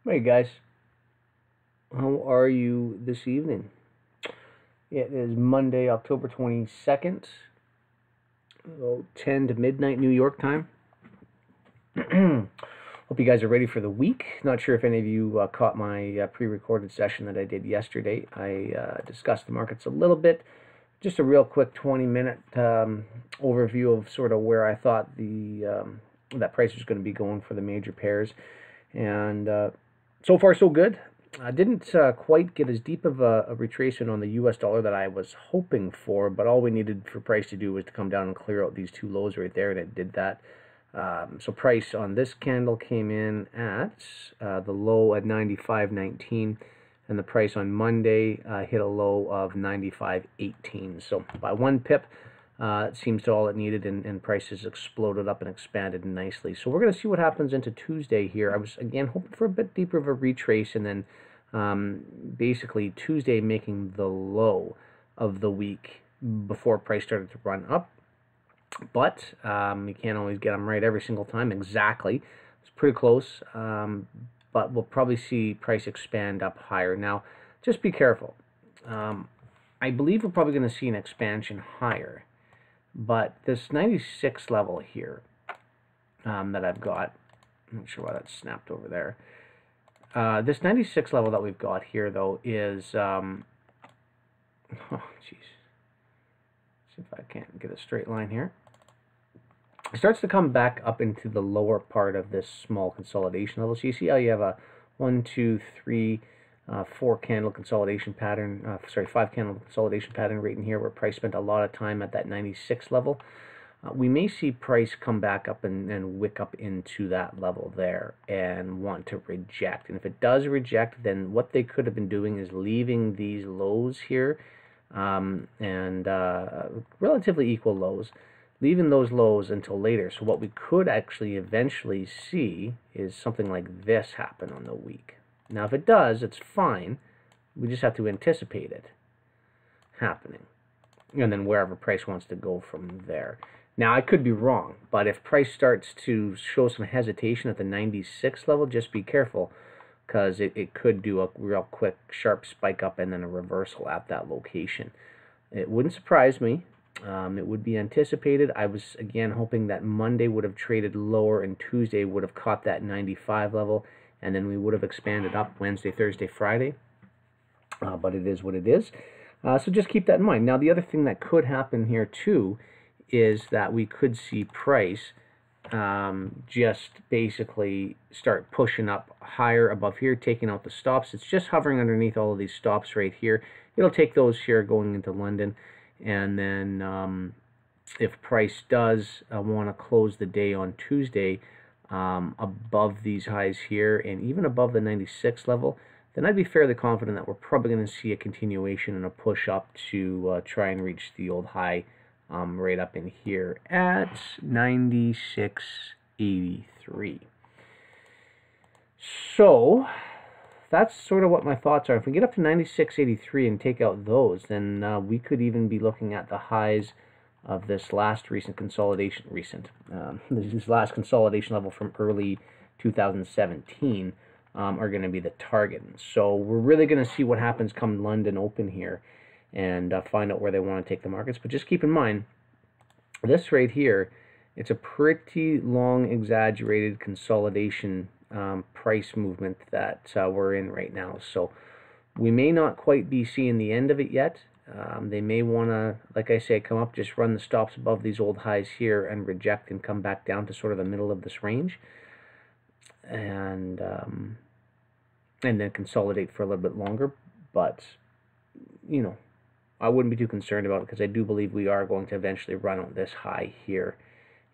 Hey guys, how are you this evening? It is Monday, October 22nd, 10 to midnight New York time. Hope you guys are ready for the week. Not sure if any of you caught my pre-recorded session that I did yesterday. I discussed the markets a little bit. Just a real quick 20-minute overview of sort of where I thought that price was going to be going for the major pairs. And so far, so good. I didn't quite get as deep of a retracement on the US dollar that I was hoping for, but all we needed for price to do was to come down and clear out these two lows right there, and it did that. So price on this candle came in at the low at 95.19, and the price on Monday hit a low of 95.18. So by 1 pip, it seems to all it needed, and prices exploded up and expanded nicely. So we're going to see what happens into Tuesday here. I was, again, hoping for a bit deeper of a retrace, and then basically Tuesday making the low of the week before price started to run up. But you can't always get them right every single time exactly. It's pretty close, but we'll probably see price expand up higher. Now, just be careful. I believe we're probably going to see an expansion higher. But this 96 level here that I've got, I'm not sure why that snapped over there. This 96 level that we've got here, though, is, oh, jeez. See if I can't get a straight line here. It starts to come back up into the lower part of this small consolidation level. So you see how you have a 1, 2, 3, 4 candle consolidation pattern, 5 candle consolidation pattern right in here, where price spent a lot of time at that 96 level. We may see price come back up and wick up into that level there and want to reject. And if it does reject, then what they could have been doing is leaving these lows here and relatively equal lows, leaving those lows until later. So what we could actually eventually see is something like this happen on the week. Now, if it does, it's fine. We just have to anticipate it happening. And then wherever price wants to go from there. Now, I could be wrong, but if price starts to show some hesitation at the 96 level, just be careful, because it could do a real quick, sharp spike up and then a reversal at that location. It wouldn't surprise me. It would be anticipated. I was, again, hoping that Monday would have traded lower and Tuesday would have caught that 95 level, and then we would have expanded up Wednesday, Thursday, Friday. But it is what it is. So just keep that in mind. Now, the other thing that could happen here, too, is that we could see price just basically start pushing up higher above here, taking out the stops. It's just hovering underneath all of these stops right here. It'll take those here going into London. And then if price does want to close the day on Tuesday above these highs here and even above the 96 level, then I'd be fairly confident that we're probably going to see a continuation and a push up to try and reach the old high right up in here at 96.83. So that's sort of what my thoughts are. If we get up to 96.83 and take out those, then we could even be looking at the highs of this last recent consolidation, this last consolidation level from early 2017 are going to be the target. So we're really going to see what happens come London Open here and find out where they want to take the markets. But just keep in mind, this right here, it's a pretty long, exaggerated consolidation price movement that we're in right now. So we may not quite be seeing the end of it yet. They may want to, like I say, come up, just run the stops above these old highs here and reject and come back down to sort of the middle of this range. And then consolidate for a little bit longer. But, you know, I wouldn't be too concerned about it, because I do believe we are going to eventually run on this high here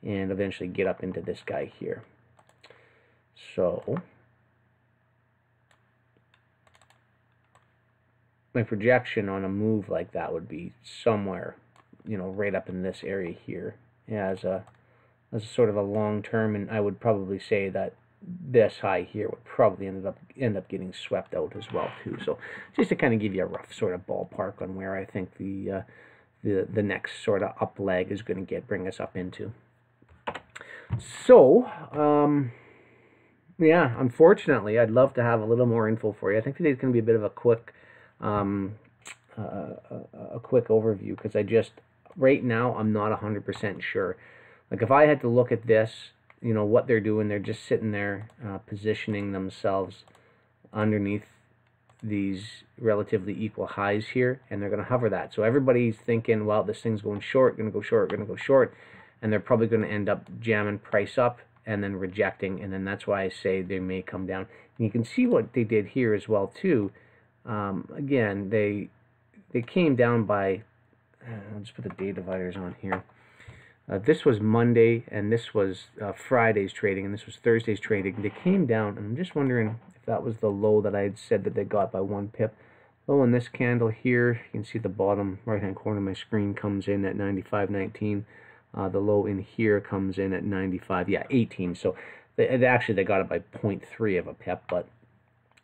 and eventually get up into this guy here. So my projection on a move like that would be somewhere, you know, right up in this area here as a sort of a long term, and I would probably say that this high here would probably end up getting swept out as well too. So just to kind of give you a rough sort of ballpark on where I think the next sort of up leg is going to bring us up into. So Yeah, unfortunately, I'd love to have a little more info for you. I think today's going to be a bit of a quick, um, a quick overview because I just right now I'm not 100% sure. Like if I had to look at this, you know what they're doing, they're just sitting there positioning themselves underneath these relatively equal highs here, and they're going to hover that. So everybody's thinking, well, this thing's going short, going to go short, going to go short, and they're probably going to end up jamming price up and then rejecting, and then that's why I say they may come down. And you can see what they did here as well too. Again, they came down by. I'll just put the day dividers on here. This was Monday, and this was Friday's trading, and this was Thursday's trading. They came down, and I'm just wondering if that was the low that I had said that they got by 1 pip. Low in this candle here, you can see the bottom right-hand corner of my screen comes in at 95.19. The low in here comes in at 95, yeah, 18. So actually they got it by 0.3 of a pip, but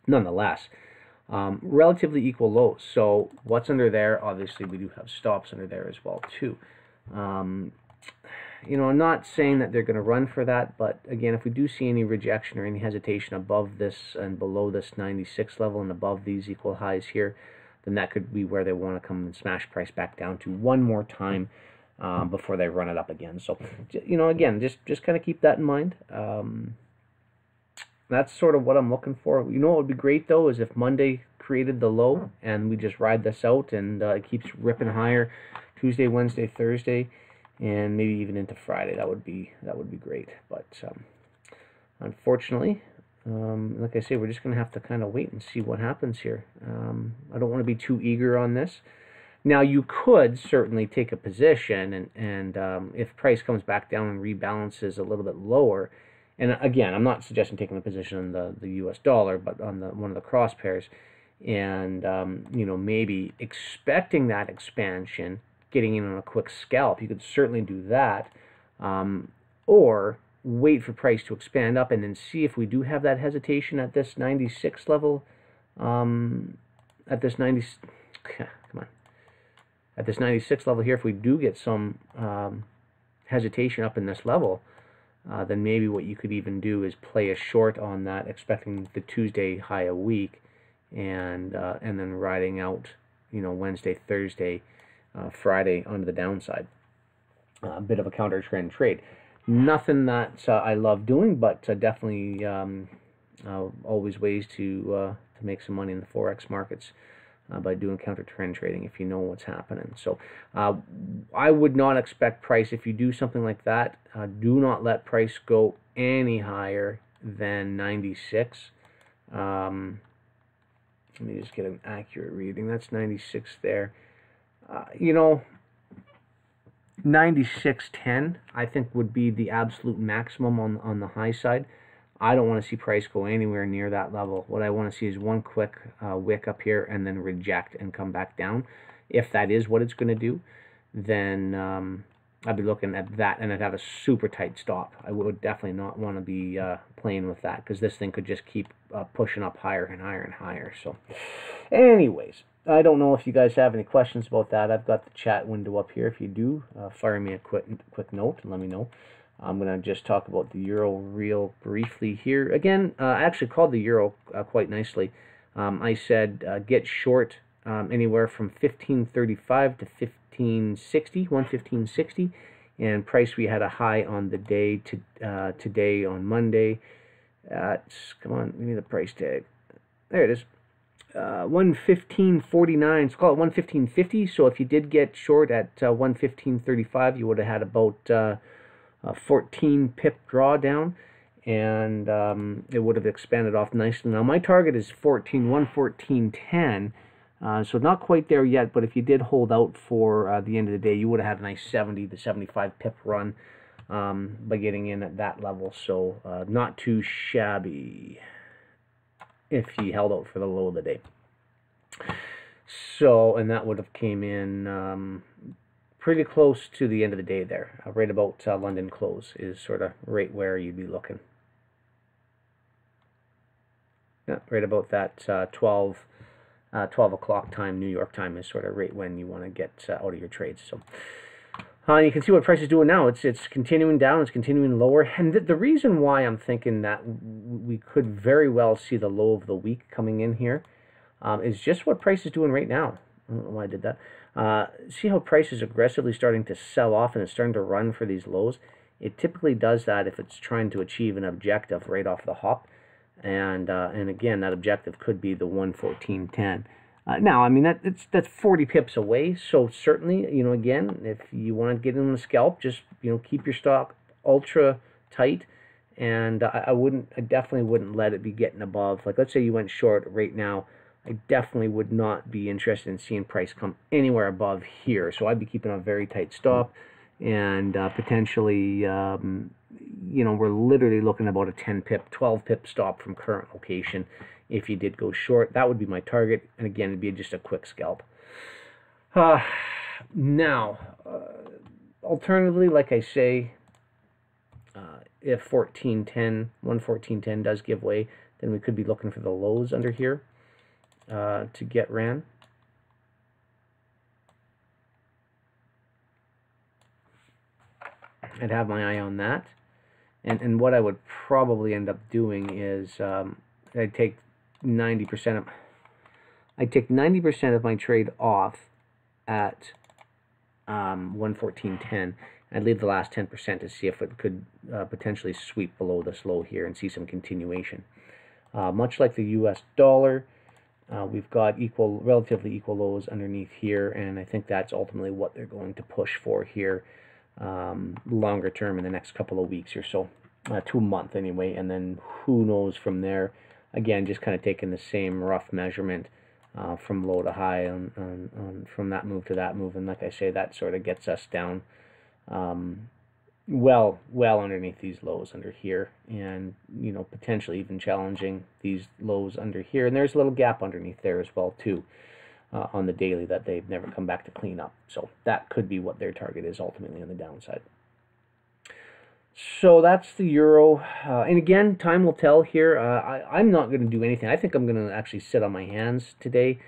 nonetheless, relatively equal lows. So what's under there? Obviously, we do have stops under there as well too. You know, I'm not saying that they're going to run for that, but again, if we do see any rejection or any hesitation above this and below this 96 level and above these equal highs here, then that could be where they want to come and smash price back down to one more time before they run it up again. So, you know, again, just kind of keep that in mind. That's sort of what I'm looking for. You know what would be great, though, is if Monday created the low and we just ride this out and it keeps ripping higher Tuesday, Wednesday, Thursday, and maybe even into Friday. That would be great. But unfortunately, like I say, we're just going to have to kind of wait and see what happens here. I don't want to be too eager on this. Now, you could certainly take a position, and if price comes back down and rebalances a little bit lower, and again, I'm not suggesting taking a position on the U.S. dollar, but on one of the cross pairs, and you know, maybe expecting that expansion, getting in on a quick scalp, you could certainly do that, or wait for price to expand up and then see if we do have that hesitation at this 96 level, at this 90, come on, at this 96 level here. If we do get some hesitation up in this level, then maybe what you could even do is play a short on that, expecting the Tuesday high a week, and then riding out, you know, Wednesday, Thursday, Friday onto the downside. A bit of a counter trend trade. Nothing that I love doing, but definitely always ways to make some money in the Forex markets by doing counter trend trading if you know what's happening. So I would not expect price, if you do something like that, do not let price go any higher than 96. Let me just get an accurate reading. That's 96 there. You know, 96.10 I think would be the absolute maximum on the high side. I don't want to see price go anywhere near that level. What I want to see is one quick wick up here and then reject and come back down. If that is what it's going to do, then I'd be looking at that, and I'd have a super tight stop. I would definitely not want to be playing with that, because this thing could just keep pushing up higher and higher and higher. So anyways, I don't know if you guys have any questions about that. I've got the chat window up here. If you do, fire me a quick note and let me know. I'm going to just talk about the euro real briefly here. Again, I actually called the euro quite nicely. I said get short anywhere from 15.35 to 15.60, 115.60, and price, we had a high on the day today on Monday. Come on, we need the price tag. There it is. 115.49. Let's call it 115.50. So if you did get short at 115.35, you would have had about 14 pip drawdown, and it would have expanded off nicely. Now my target is 114.10, so not quite there yet, but if you did hold out for the end of the day, you would have had a nice 70 to 75 pip run by getting in at that level. So not too shabby if you held out for the low of the day. So, and that would have came in pretty close to the end of the day there, right about London close is sort of right where you'd be looking. Yeah, right about that 12 o'clock time, New York time, is sort of right when you want to get out of your trades. So You can see what price is doing now. It's continuing down. It's continuing lower. And the reason why I'm thinking that we could very well see the low of the week coming in here is just what price is doing right now. I don't know why I did that. See how price is aggressively starting to sell off and it's starting to run for these lows? It typically does that if it's trying to achieve an objective right off the hop. And again, that objective could be the 114.10. Now, I mean, that's 40 pips away, so certainly, again, if you want to get in on a scalp, just, keep your stock ultra tight, and I definitely wouldn't let it be getting above, like, let's say you went short right now, I definitely would not be interested in seeing price come anywhere above here, so I'd be keeping a very tight stop, and potentially, we're literally looking about a 10 pip, 12 pip stop from current location. If you did go short, that would be my target. And again, it'd be just a quick scalp. Now, alternatively, like I say, if 114.10 does give way, then we could be looking for the lows under here to get ran. I'd have my eye on that. And what I would probably end up doing is I'd take 90% of my trade off at 114.10. I'd leave the last 10% to see if it could potentially sweep below this low here and see some continuation. Much like the US dollar, we've got relatively equal lows underneath here, and I think that's ultimately what they're going to push for here longer term in the next couple of weeks or so, to a month anyway, and then who knows from there. Again, just kind of taking the same rough measurement from low to high from that move to that move, and like I say, that sort of gets us down well underneath these lows under here, and potentially even challenging these lows under here, and there's a little gap underneath there as well too on the daily that they've never come back to clean up. So that could be what their target is ultimately on the downside. So that's the euro, and again, time will tell here. I'm not going to do anything. I think I'm going to actually sit on my hands today,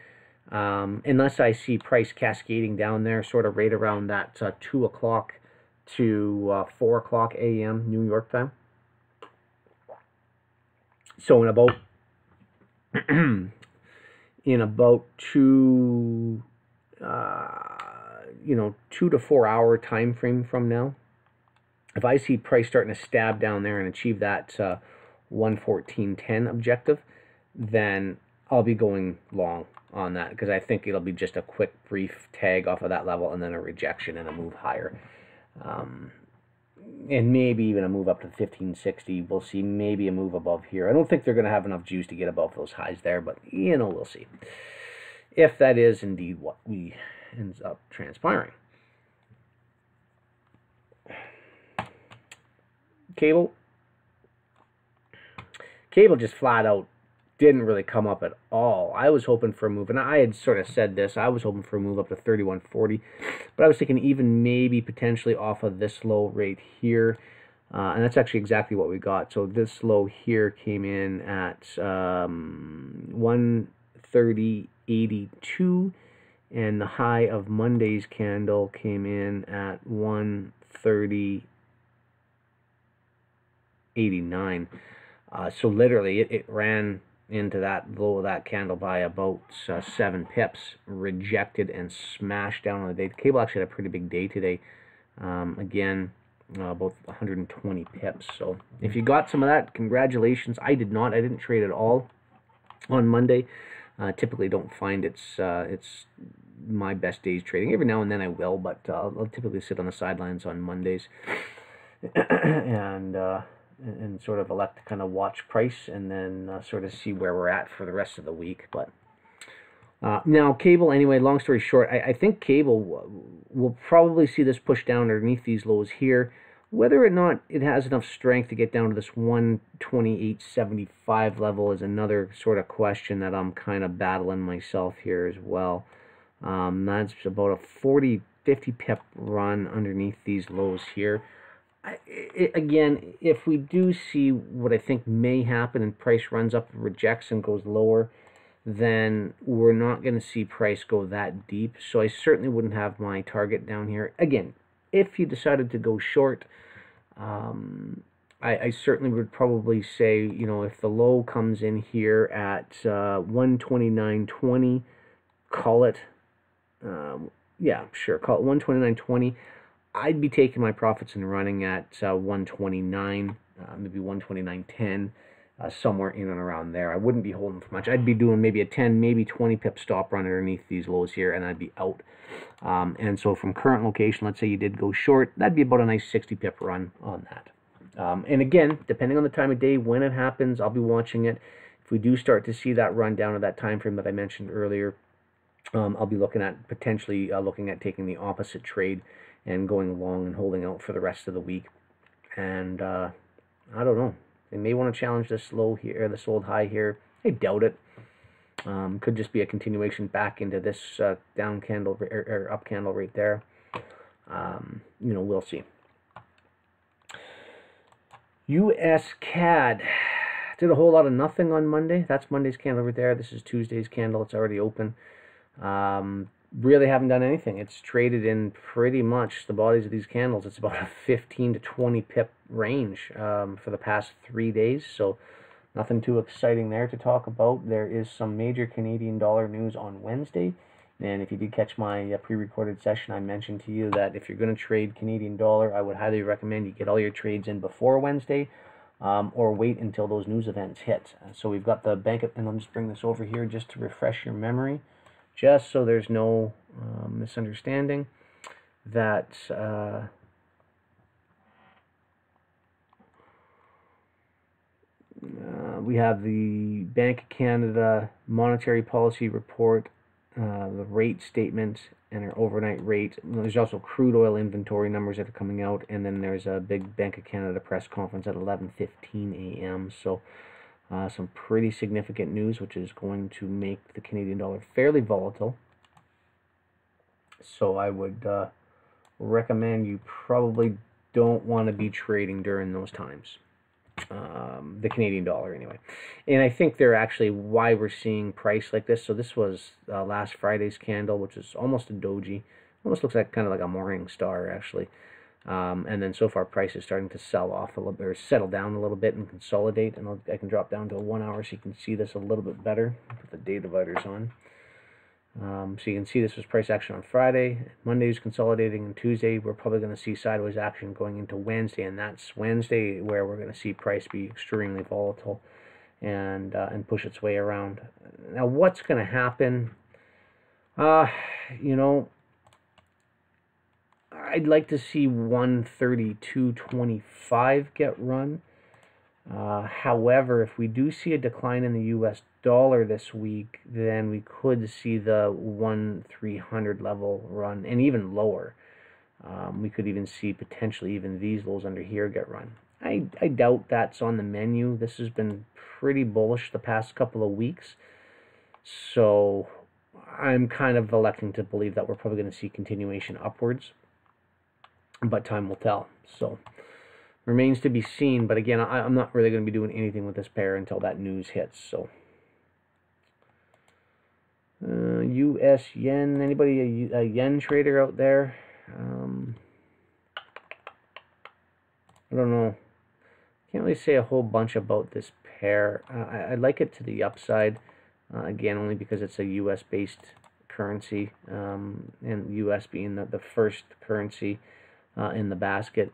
unless I see price cascading down there, sort of right around that 2 o'clock to 4 o'clock a.m. New York time. So in about 2 to 4 hour time frame from now, if I see price starting to stab down there and achieve that 114.10 objective, then I'll be going long on that, because I think it'll be just a quick, brief tag off of that level and then a rejection and a move higher. And maybe even a move up to 1560. We'll see, maybe a move above here. I don't think they're going to have enough juice to get above those highs there, but, we'll see. If that is indeed what ends up transpiring. Cable just flat out didn't really come up at all. I was hoping for a move, and I had sort of said this, I was hoping for a move up to 31.40, but I was thinking even maybe potentially off of this low right here, and that's actually exactly what we got. So this low here came in at 130.82, and the high of Monday's candle came in at 130.89. So literally it ran into that low of that candle by about 7 pips, rejected and smashed down on the day. The cable actually had a pretty big day today. Again, about 120 pips. So if you got some of that, congratulations. I did not. I didn't trade at all on Monday. Typically don't find it's my best days trading. Every now and then I will, but I'll typically sit on the sidelines on Mondays and sort of elect to kind of watch price and then sort of see where we're at for the rest of the week. But now cable, anyway, long story short, I think cable will probably see this push down underneath these lows here. Whether or not it has enough strength to get down to this 128.75 level is another sort of question that I'm kind of battling myself here as well. That's about a 40-50 pip run underneath these lows here. Again, if we do see what I think may happen and price runs up, rejects, and goes lower, then we're not going to see price go that deep. So I certainly wouldn't have my target down here. Again, if you decided to go short, I certainly would probably say, you know, if the low comes in here at 129.20, call it, yeah, sure, call it 129.20. I'd be taking my profits and running at 129, maybe 129.10, somewhere in and around there. I wouldn't be holding for much. I'd be doing maybe a 10, maybe 20 pip stop run underneath these lows here, and I'd be out. And so from current location, let's say you did go short, that'd be about a nice 60 pip run on that. And again, depending on the time of day, when it happens, I'll be watching it. If we do start to see that run down to that time frame that I mentioned earlier, I'll be looking at potentially taking the opposite trade and going long and holding out for the rest of the week. And I don't know. They may want to challenge this low here, this old high here. I doubt it. Could just be a continuation back into this down candle or up candle right there. You know, we'll see. US CAD did a whole lot of nothing on Monday. That's Monday's candle over there. This is Tuesday's candle. It's already open. Really haven't done anything. It's traded in pretty much the bodies of these candles. It's about a 15 to 20 pip range for the past 3 days. So nothing too exciting there to talk about. There is some major Canadian dollar news on Wednesday. And if you did catch my pre-recorded session, I mentioned to you that if you're going to trade Canadian dollar, I would highly recommend you get all your trades in before Wednesday or wait until those news events hit. So we've got the bank, and I'll just bring this over here just to refresh your memory, just so there's no misunderstanding that we have the Bank of Canada monetary policy report, the rate statement, and our overnight rate. There's also crude oil inventory numbers that are coming out, and then there's a big Bank of Canada press conference at 11:15 a.m. So some pretty significant news, which is going to make the Canadian dollar fairly volatile. So I would recommend you probably don't want to be trading during those times. The Canadian dollar anyway. And I think they're actually why we're seeing price like this. So this was last Friday's candle, which is almost a doji. Almost looks like kind of like a morning star actually. And then so far price is starting to sell off a little bit, or settle down a little bit and consolidate. And I can drop down to a 1 hour so you can see this a little bit better. Put the day dividers on. So you can see this was price action on Friday. Monday's consolidating, and Tuesday we're probably going to see sideways action going into Wednesday, and that's Wednesday where we're going to see price be extremely volatile and push its way around. Now, what's going to happen? You know, I'd like to see 132.25 get run. However, if we do see a decline in the US dollar this week, then we could see the 1,300 level run, and even lower. We could even see potentially even these lows under here get run. I doubt that's on the menu. This has been pretty bullish the past couple of weeks. So I'm kind of electing to believe that we're probably going to see continuation upwards. But time will tell. So remains to be seen, but again, I'm not really going to be doing anything with this pair until that news hits. So, U.S. yen. Anybody a yen trader out there? I don't know. Can't really say a whole bunch about this pair. I like it to the upside. Again, only because it's a U.S. based currency, and U.S. being the first currency in the basket.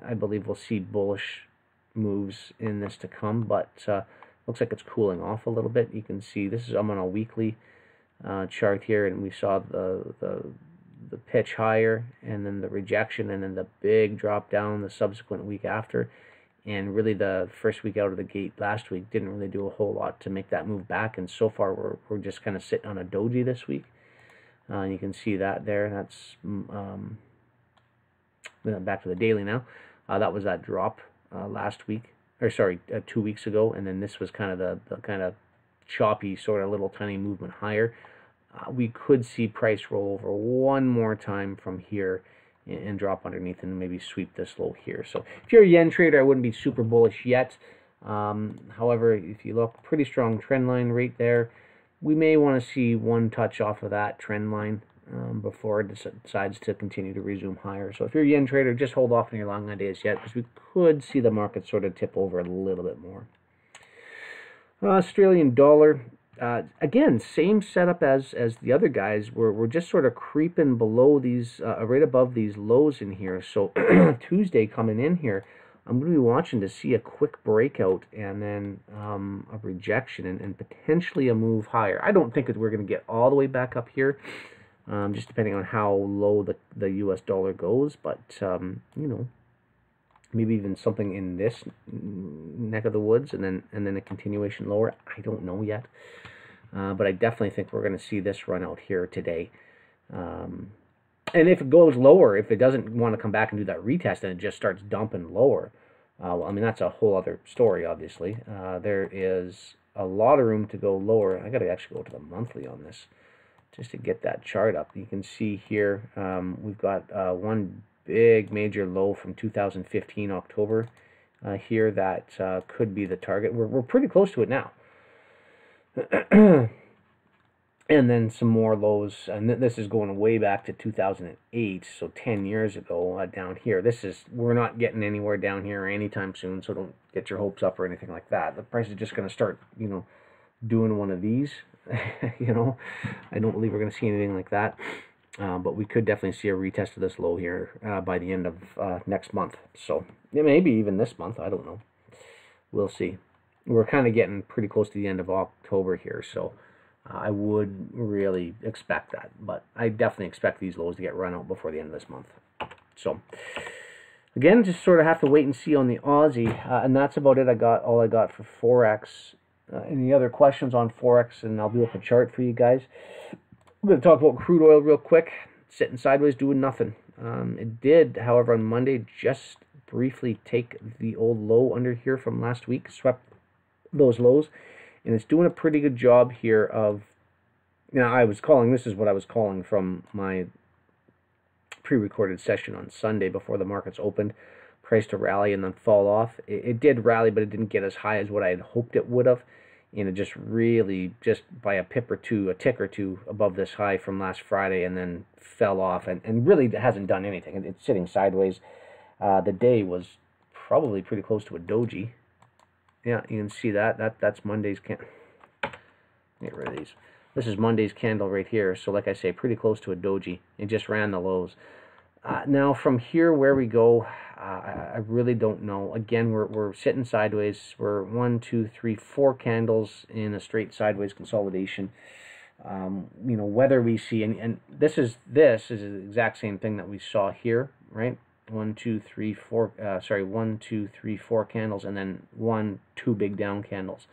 I believe we'll see bullish moves in this to come, but looks like it's cooling off a little bit. You can see this is, I'm on a weekly chart here, and we saw the pitch higher, and then the rejection, and then the big drop down the subsequent week after. And really the first week out of the gate last week didn't really do a whole lot to make that move back, and so far we're just kind of sitting on a doji this week. You can see that there. That's back to the daily now. That was that drop last week, or sorry, 2 weeks ago, and then this was kind of the kind of choppy sort of little tiny movement higher. We could see price roll over one more time from here and drop underneath and maybe sweep this low here. So if you're a yen trader, I wouldn't be super bullish yet. However, if you look, pretty strong trend line right there. We may want to see one touch off of that trend line before it decides to continue to resume higher. So if you're a yen trader, just hold off on your long ideas yet, because we could see the market sort of tip over a little bit more. Australian dollar, again, same setup as the other guys. We're just sort of creeping below these, right above these lows in here. So Tuesday coming in here, I'm going to be watching to see a quick breakout and then a rejection and potentially a move higher. I don't think that we're going to get all the way back up here, just depending on how low the U.S. dollar goes. But, you know, maybe even something in this neck of the woods and then a continuation lower. I don't know yet. But I definitely think we're going to see this run out here today. And if it goes lower, if it doesn't want to come back and do that retest and it just starts dumping lower, well, I mean, that's a whole other story, obviously. There is a lot of room to go lower. I got to actually go to the monthly on this just to get that chart up. You can see here we've got one big major low from 2015 October here that could be the target. We're pretty close to it now. And then some more lows, and this is going way back to 2008, so 10 years ago down here. We're not getting anywhere down here anytime soon, so don't get your hopes up or anything like that. The price is just going to start, you know, doing one of these. You know, I don't believe we're going to see anything like that, but we could definitely see a retest of this low here by the end of next month. So yeah, maybe even this month, I don't know. We'll see. We're kind of getting pretty close to the end of October here, so I would really expect that. But I definitely expect these lows to get run out before the end of this month. So, again, just sort of have to wait and see on the Aussie. And that's about it. All I got for Forex. Any other questions on Forex, and I'll do up a chart for you guys. I'm going to talk about crude oil real quick. Sitting sideways, doing nothing. It did, however, on Monday, just briefly take the old low under here from last week. Swept those lows, and it's doing a pretty good job here of, you know, this is what I was calling from my pre-recorded session on Sunday before the markets opened, price to rally and then fall off. It did rally, but it didn't get as high as what I had hoped it would have, and it just really, just by a tick or two above this high from last Friday, and then fell off, and really hasn't done anything. It's sitting sideways. The day was probably pretty close to a doji. Yeah, you can see that's Monday's candle. Get rid of these. This is Monday's candle right here. So like I say, pretty close to a doji. It just ran the lows. Now from here where we go, I really don't know. Again, we're sitting sideways. We're 1, 2, 3, 4 candles in a straight sideways consolidation. You know, whether we see, and this is the exact same thing that we saw here, right? 1, 2, 3, 4. 1, 2, 3, 4 candles, and then 1, 2 big down candles.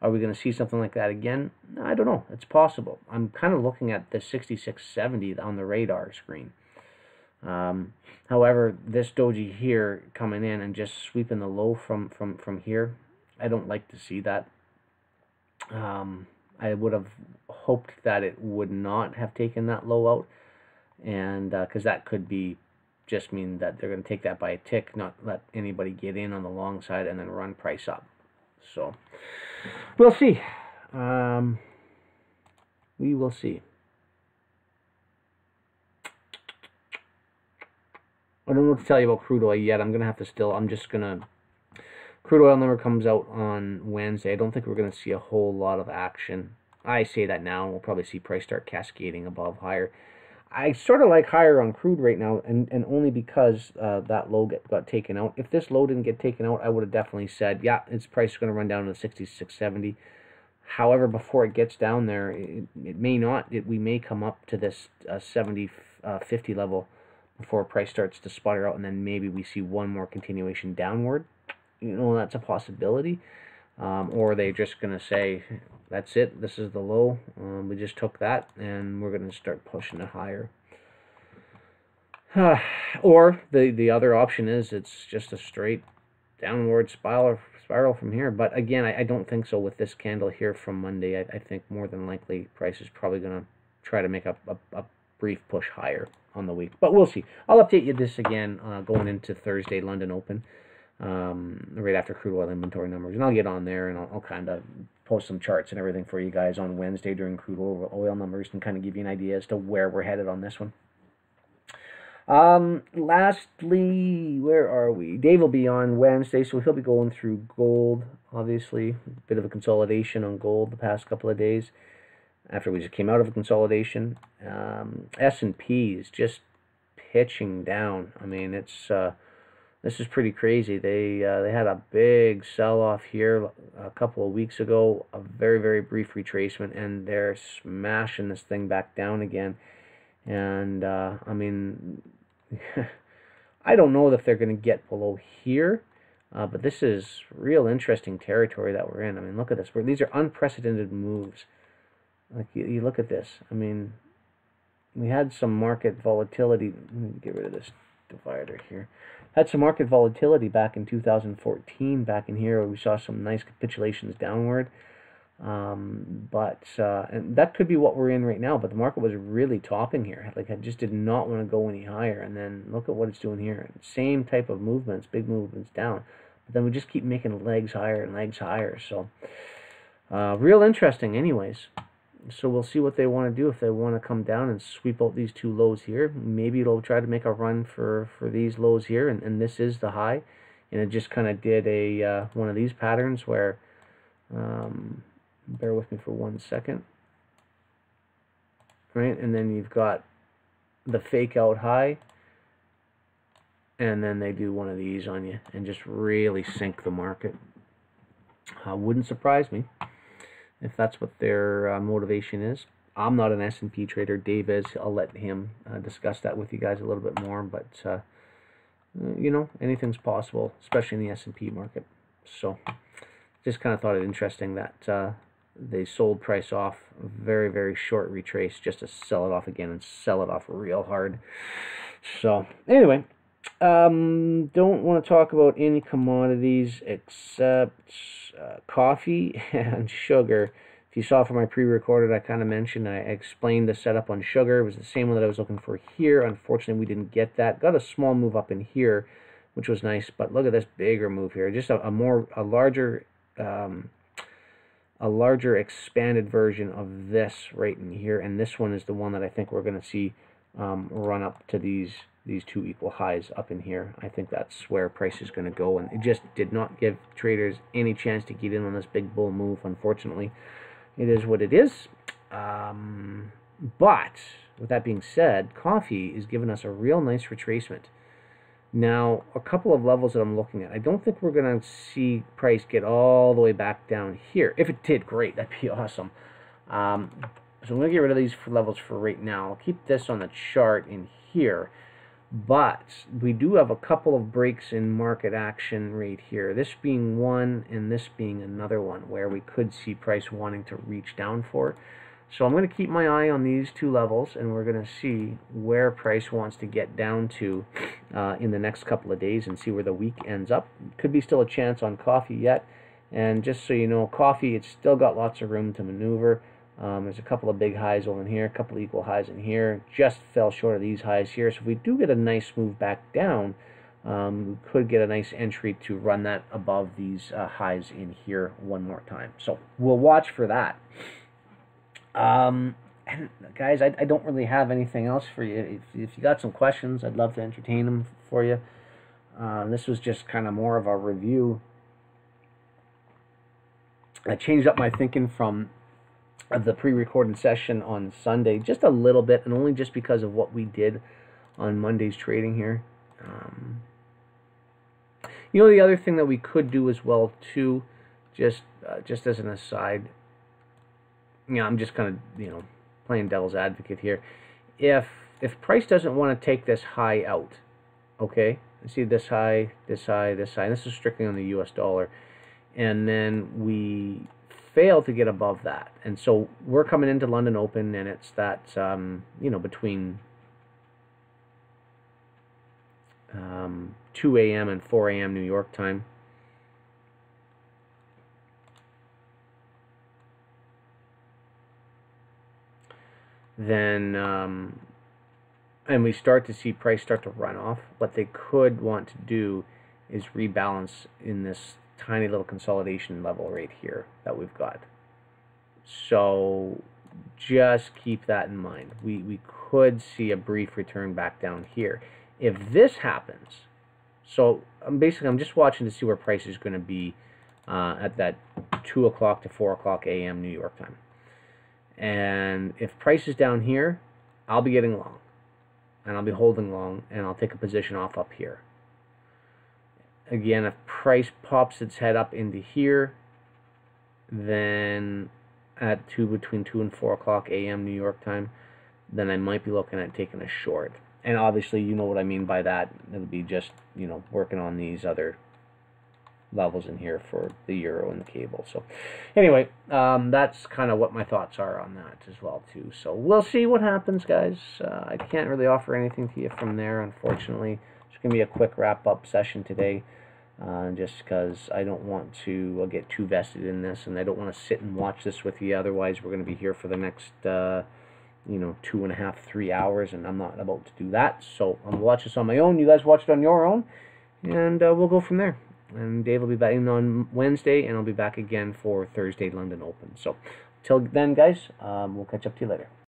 Are we going to see something like that again? I don't know. It's possible. I'm kind of looking at the 6670 on the radar screen. However, this doji here coming in and just sweeping the low from here, I don't like to see that. I would have hoped that it would not have taken that low out, and because that could be just mean that they're going to take that by a tick, not let anybody get in on the long side and then run price up. So we'll see. We will see. I don't know what to tell you about crude oil yet. I'm just going to, crude oil number comes out on Wednesday. I don't think we're going to see a whole lot of action. I say that now, and we'll probably see price start cascading above higher. I sort of like higher on crude right now, and only because that low got taken out. If this low didn't get taken out, I would have definitely said, yeah, its price is going to run down to 66.70. However, before it gets down there, it may not. We may come up to this 70.50 level before price starts to sputter out, and then maybe we see one more continuation downward. You know, that's a possibility. Or they're just going to say, that's it, this is the low, we just took that, and we're going to start pushing it higher. Or the other option is it's just a straight downward spiral from here. But again, I don't think so with this candle here from Monday. I think more than likely price is probably going to try to make a brief push higher on the week. But we'll see. I'll update you this again going into Thursday, London Open. right after crude oil inventory numbers. And I'll get on there and I'll kind of post some charts and everything for you guys on Wednesday during crude oil numbers and kind of give you an idea as to where we're headed on this one. Lastly, where are we? Dave will be on Wednesday, so he'll be going through gold, obviously. A bit of a consolidation on gold the past couple of days after we just came out of a consolidation. S&P is just pitching down. I mean, it's this is pretty crazy. They had a big sell-off here a couple of weeks ago, a very, very brief retracement, and they're smashing this thing back down again. And, I mean, I don't know if they're going to get below here, but this is real interesting territory that we're in. I mean, look at this. These are unprecedented moves. Like, you look at this. I mean, we had some market volatility. Let me get rid of this divider here. Had some market volatility back in 2014, back in here, where we saw some nice capitulations downward. And that could be what we're in right now, but the market was really topping here. Like, I just did not want to go any higher, and then look at what it's doing here. Same type of movements, big movements down, but then we just keep making legs higher and legs higher. So real interesting anyways. So we'll see what they want to do. If they want to come down and sweep out these two lows here, maybe it'll try to make a run for these lows here, and this is the high, and it just kind of did a one of these patterns where bear with me for 1 second. Right, and then you've got the fake out high, and then they do one of these on you and just really sink the market. Wouldn't surprise me if that's what their motivation is. I'm not an S&P trader. Dave is. I'll let him discuss that with you guys a little bit more, but you know, anything's possible, especially in the S&P market. So just kind of thought it interesting that they sold price off, very, very short retrace just to sell it off again and sell it off real hard. So anyway, don't want to talk about any commodities except coffee and sugar. If you saw from my pre-recorded, I kind of mentioned, I explained the setup on sugar. It was the same one that I was looking for here. Unfortunately, we didn't get that. Got a small move up in here, which was nice, but look at this bigger move here. Just a larger expanded version of this right in here, and this one is the one that I think we're going to see run up to these two equal highs up in here. I think that's where price is going to go, and it just did not give traders any chance to get in on this big bull move. Unfortunately, it is what it is. But with that being said, coffee is giving us a real nice retracement. Now, a couple of levels that I'm looking at. I don't think we're going to see price get all the way back down here. If it did, great. That'd be awesome. So I'm going to get rid of these levels for right now. I'll keep this on the chart in here. But we do have a couple of breaks in market action right here. This being one and this being another one where we could see price wanting to reach down for. So I'm going to keep my eye on these two levels, and we're going to see where price wants to get down to in the next couple of days and see where the week ends up. Could be still a chance on coffee yet. And just so you know, coffee, it's still got lots of room to maneuver. There's a couple of big highs over in here, a couple of equal highs in here. Just fell short of these highs here. So if we do get a nice move back down, we could get a nice entry to run that above these highs in here one more time. So we'll watch for that. And guys, I don't really have anything else for you. If you got some questions, I'd love to entertain them for you. This was just kind of more of a review. I changed up my thinking from the pre-recorded session on Sunday just a little bit, and only just because of what we did on Monday's trading here. You know, the other thing that we could do as well too, just as an aside, you know, I'm just kind of, you know, playing devil's advocate here. If price doesn't want to take this high out, okay, see this high, this high, this high, and this is strictly on the US dollar, and then we fail to get above that, and so we're coming into London Open, and it's that you know, between 2 a.m. and 4 a.m. New York time. Then and we start to see price start to run off. What they could want to do is rebalance in this tiny little consolidation level right here that we've got. So just keep that in mind. We could see a brief return back down here. If this happens, so I'm just watching to see where price is going to be at that 2 o'clock to 4 o'clock a.m. New York time. And if price is down here, I'll be getting long. And I'll be holding long, and I'll take a position off up here. Again, if price pops its head up into here, then at between 2 and 4 o'clock a.m. New York time, then I might be looking at taking a short. And obviously, you know what I mean by that. It'll be just, you know, working on these other levels in here for the euro and the cable. So anyway, that's kind of what my thoughts are on that as well too. So we'll see what happens, guys. I can't really offer anything to you from there, unfortunately. It's going to be a quick wrap-up session today, just because I don't want to get too vested in this, and I don't want to sit and watch this with you. Otherwise, we're going to be here for the next 2.5, 3 hours, and I'm not about to do that. So I'm going to watch this on my own. You guys watch it on your own, and we'll go from there. And Dave will be back in on Wednesday, and I'll be back again for Thursday London Open. So till then, guys, we'll catch up to you later.